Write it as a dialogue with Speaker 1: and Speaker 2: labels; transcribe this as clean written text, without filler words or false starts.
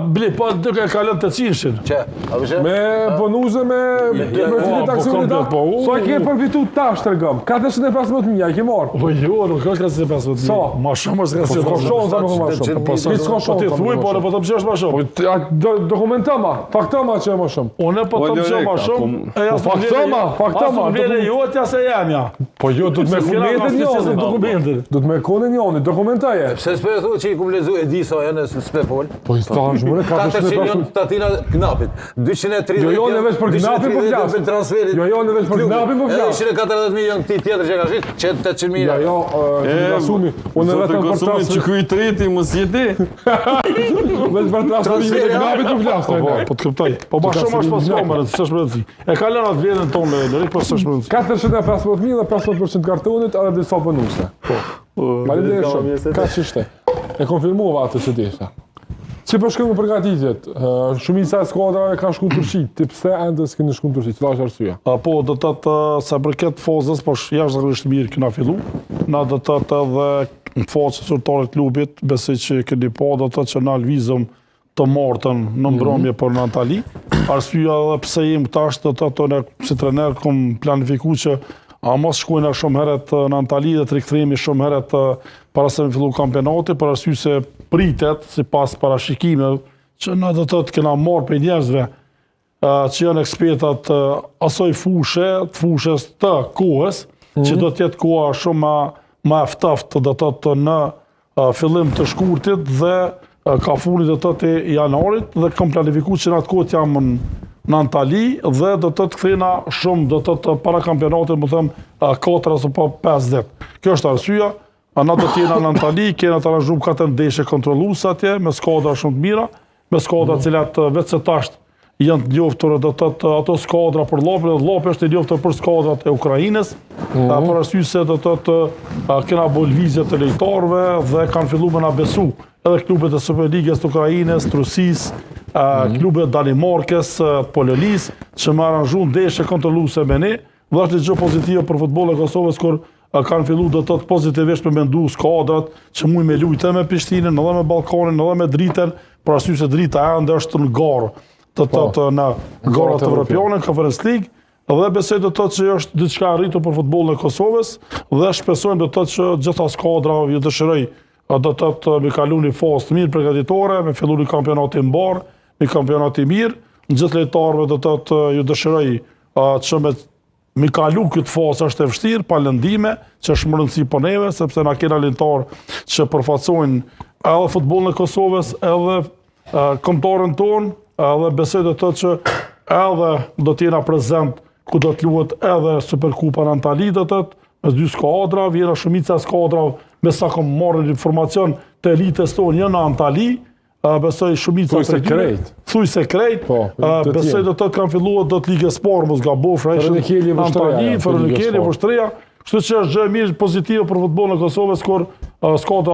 Speaker 1: bli, po duke kalon të qinshin.
Speaker 2: Që?
Speaker 3: Me bonuse me aksionit. Sa ke përfitu tash të regëm? 415.000 ke marrë.
Speaker 1: Po jo, nuk është 415.000.
Speaker 3: Sa?
Speaker 1: Ma shumë është 415.000.
Speaker 3: Po shumë, sa më shumë.
Speaker 1: Po ti thuj, po po të më qesh ma shumë.
Speaker 3: Dokumentama, faktama që e më shumë.
Speaker 1: Unë po të më qesh ma shumë.
Speaker 3: Faktama.
Speaker 1: Vjene jotja se jamja.
Speaker 3: Po jo, du të me kumetet njëni. Du të me kone njëni, dokumentaje.
Speaker 2: Pse s'pe thu që i kum lezu e di sa janë s'pe fol?
Speaker 3: Po i stash mëre
Speaker 2: 400 tatina knapit. 230.
Speaker 3: Jo, në veç për knapin po flas. Jo, në veç për knapin po flas.
Speaker 2: 140 milion këtij tjetër që ka shit, që 800 mijë.
Speaker 3: Jo, asumi. Unë vetëm për
Speaker 4: transferin që ky i treti mos jeti.
Speaker 3: Veç për transferin e knapit po flas.
Speaker 1: Po të kuptoj. Po ma shumë është pas kamerës, s'është rëndësi. E ka lënë atë vjetën tonë Lorik, po s'është rëndësi.
Speaker 3: 415.000 dhe 50% kartonit edhe disa bonuse. Po. Faleminderit shumë. Ka ç'ishte. E konfirmova atë që desha. Si po shkojmë përgatitjet? Shumica e skuadrave kanë shkuar në Turqi. Ti pse ende s'keni shkuar në Turqi? Cila është arsyeja?
Speaker 1: Po, do të thotë sa përket fazës, po jashtëzakonisht mirë kena fillu. Na do të thotë edhe në fazën zyrtare të klubit, besoj që keni pa do të thotë që na lvizëm të martën në mbrëmje për në Antali. Arsyeja edhe pse jem tash do të thotë si trener kom planifikuar që a mos shkojna shumë herët në Antali dhe të rikthehemi shumë herët para se me fillu kampionati, për arsye se pritet, sipas parashikimeve, që na do të thotë kena marrë për njerëzve që janë ekspertat asoj fushës të kohës, që do të jetë koha shumë më e ftoftë, do të thotë në fillim të shkurtit dhe ka funi do të thotë janarit dhe kam planifikuar që në atë kohë jam në Antali dhe do të të kthena shumë, do të të para kampionatit, më thëmë, 4 ose po 5 ditë. Kjo është arsyeja, na do t'jena në Antali, kena të aranjum 4 ndeshje kontrolluese atje, me skuadra shumë të mira, me skuadra cilat vetë se tasht janë të njoftur, do të të ato skuadra për Llapin, dhe Llapi është i njoftur për skuadrat e Ukrainës, për arsye se do të të kena bo lvizje të lejtarëve dhe kanë fillu me na besu edhe klubet e Superligës të Ukrainës, të Rusisë, klubet Danimarkës, Polonis, që më aranjun ndeshje kontrolluese me ne, dhe është një gjë pozitive për futbollin e Kosovës, kur kanë fillu do të pozitivisht me mendu skuadrat që mujnë me lujtë me Prishtinën, edhe me Ballkanin, edhe me Dritën, për arsye se Drita ende është në garë, të thotë në garat evropiane, Conference League, dhe besoj do të thotë që është diçka arritur për futbollin e Kosovës, dhe shpresojmë do të thotë që gjitha skuadra ju dëshiroj do të thotë me kalu një fazë të mirë përgatitore, me fillu një kampionat i mbar, një kampionat i mirë, në gjithë lojtarëve do të thotë ju dëshiroj që me kalu këtë fazë është e vështirë, pa lëndime, që është më rëndësi për neve, sepse na kena lojtarë që përfaqësojnë edhe futbollin e Kosovës, edhe kombëtarën tonë, edhe besoj do të thotë që edhe do të jena prezent ku do të luhet edhe Superkupa në Antali, do të thotë, mes 2 skuadra, vjera shumica skuadrave, me sa kom marrë informacion të elitës tonë janë në Antali, besoj shumica
Speaker 3: Thuj se krejt.
Speaker 1: Thuj se krejt. Besoj do të kanë filluar do të ligë sport mos gabofra
Speaker 3: në
Speaker 1: Antali, Ferronikeli, Vështreja. Kështu që është gjë mirë pozitive për futbollin e Kosovës kur skuadra